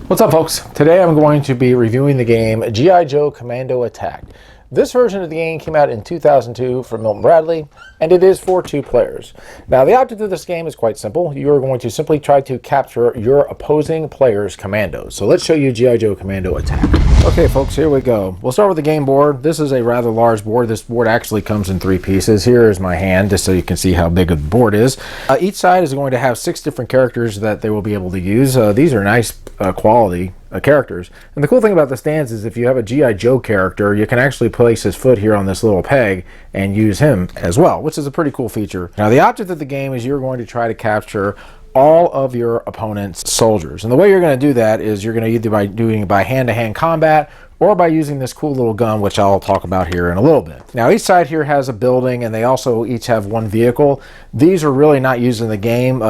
What's up, folks? Today I'm going to be reviewing the game G.I. Joe Commando Attack. This version of the game came out in 2002 from Milton Bradley, and it is for 2 players. Now, the object of this game is quite simple. You are going to simply try to capture your opposing player's commandos. So let's show you G.I. Joe Commando Attack. Okay, folks, here we go. We'll start with the game board. This is a rather large board. This board actually comes in 3 pieces. Here is my hand, just so you can see how big the board is. Each side is going to have 6 different characters that they will be able to use. These are nice quality characters. And the cool thing about the stands is if you have a G.I. Joe character, you can actually place his foot here on this little peg and use him as well, which is a pretty cool feature. Now, the object of the game is you're going to try to capture all of your opponent's soldiers. And the way you're going to do that is you're going to either by doing it by hand-to-hand combat or by using this cool little gun, which I'll talk about here in a little bit. Now, each side here has a building, and they also each have 1 vehicle. These are really not used in the game.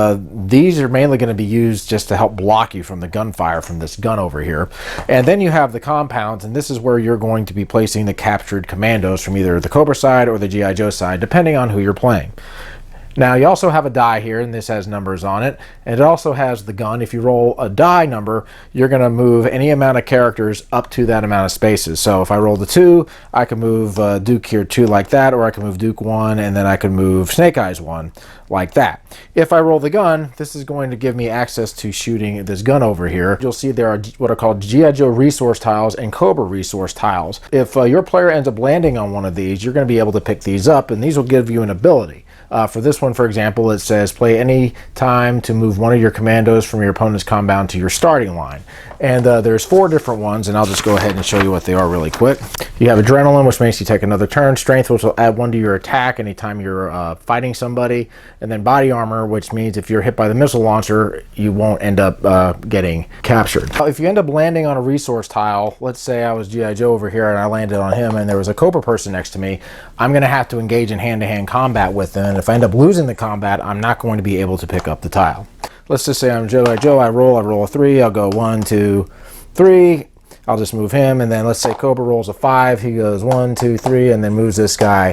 These are mainly going to be used just to help block you from the gunfire from this gun over here. And then you have the compounds, and this is where you're going to be placing the captured commandos from either the Cobra side or the G.I. Joe side, depending on who you're playing. Now, you also have a die here, and this has numbers on it, and it also has the gun. If you roll a die number, you're going to move any amount of characters up to that amount of spaces. So if I roll the 2, I can move Duke here 2 like that, or I can move Duke 1, and then I can move Snake Eyes 1 like that. If I roll the gun, this is going to give me access to shooting this gun over here. You'll see there are what are called G.I. Joe resource tiles and Cobra resource tiles. If your player ends up landing on one of these, you're going to be able to pick these up, and these will give you an ability. For this one, for example, it says play any time to move one of your commandos from your opponent's compound to your starting line. And there's 4 different ones, and I'll just go ahead and show you what they are really quick. You have Adrenaline, which makes you take another turn. Strength, which will add 1 to your attack anytime you're fighting somebody. And then Body Armor, which means if you're hit by the missile launcher, you won't end up getting captured. If you end up landing on a resource tile, let's say I was G.I. Joe over here and I landed on him and there was a Cobra person next to me, I'm going to have to engage in hand-to-hand combat with them. And if I end up losing the combat, I'm not going to be able to pick up the tile. Let's just say I'm G.I. Joe, I roll a 3, I'll go 1, 2, 3, I'll just move him, and then let's say Cobra rolls a 5, he goes 1, 2, 3, and then moves this guy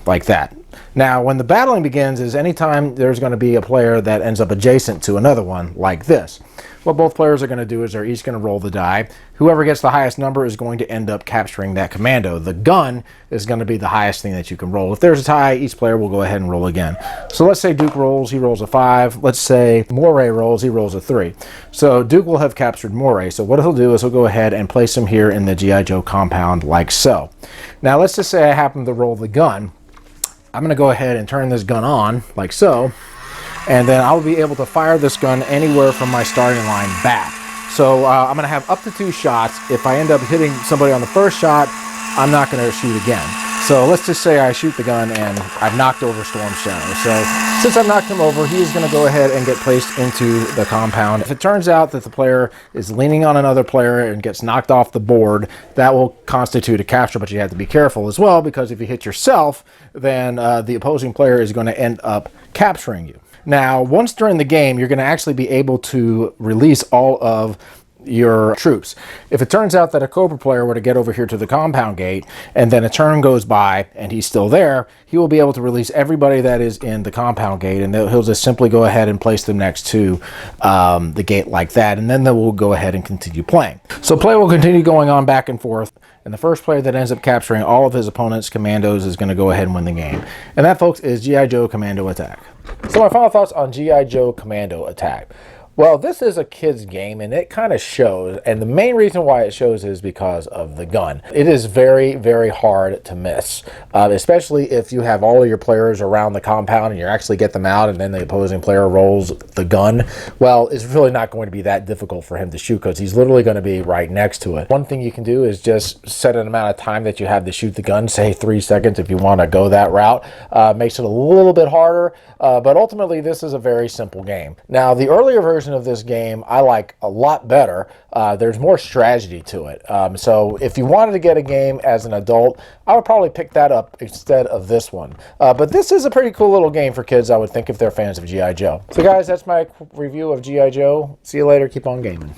like that. Now, when the battling begins is anytime there's going to be a player that ends up adjacent to another one like this. What both players are going to do is they're each going to roll the die. Whoever gets the highest number is going to end up capturing that commando. The gun is going to be the highest thing that you can roll. If there's a tie, each player will go ahead and roll again. So let's say Duke rolls, he rolls a 5. Let's say Moray rolls, he rolls a 3. So Duke will have captured Moray. So what he'll do is he'll go ahead and place him here in the G.I. Joe compound like so. Now let's just say I happen to roll the gun. I'm going to go ahead and turn this gun on like so, and then I'll be able to fire this gun anywhere from my starting line back. So I'm going to have up to 2 shots. If I end up hitting somebody on the first shot, I'm not going to shoot again. So let's just say I shoot the gun and I've knocked over Storm Shadow. So since I've knocked him over, he is going to go ahead and get placed into the compound. If it turns out that the player is leaning on another player and gets knocked off the board, that will constitute a capture, but you have to be careful as well, because if you hit yourself, then the opposing player is going to end up capturing you. Now, once during the game, you're going to actually be able to release all of your troops. If it turns out that a Cobra player were to get over here to the compound gate and then a turn goes by and he's still there, he will be able to release everybody that is in the compound gate, and he'll just simply go ahead and place them next to the gate like that, and then they will go ahead and continue playing. So play will continue going on back and forth, and the first player that ends up capturing all of his opponent's commandos is going to go ahead and win the game. And that, folks, is G.I. Joe Commando Attack. So my final thoughts on G.I. Joe Commando Attack. Well, this is a kid's game, and it kind of shows, and the main reason why it shows is because of the gun. It is very, very hard to miss, especially if you have all of your players around the compound and you actually get them out and then the opposing player rolls the gun. Well, it's really not going to be that difficult for him to shoot because he's literally going to be right next to it. One thing you can do is just set an amount of time that you have to shoot the gun, say 3 seconds if you want to go that route. Makes it a little bit harder, but ultimately this is a very simple game. Now, the earlier version of this game I like a lot better. There's more strategy to it. So if you wanted to get a game as an adult, I would probably pick that up instead of this one. But this is a pretty cool little game for kids, I would think, if they're fans of G.I. Joe. So guys, that's my review of G.I. Joe. See you later. Keep on gaming.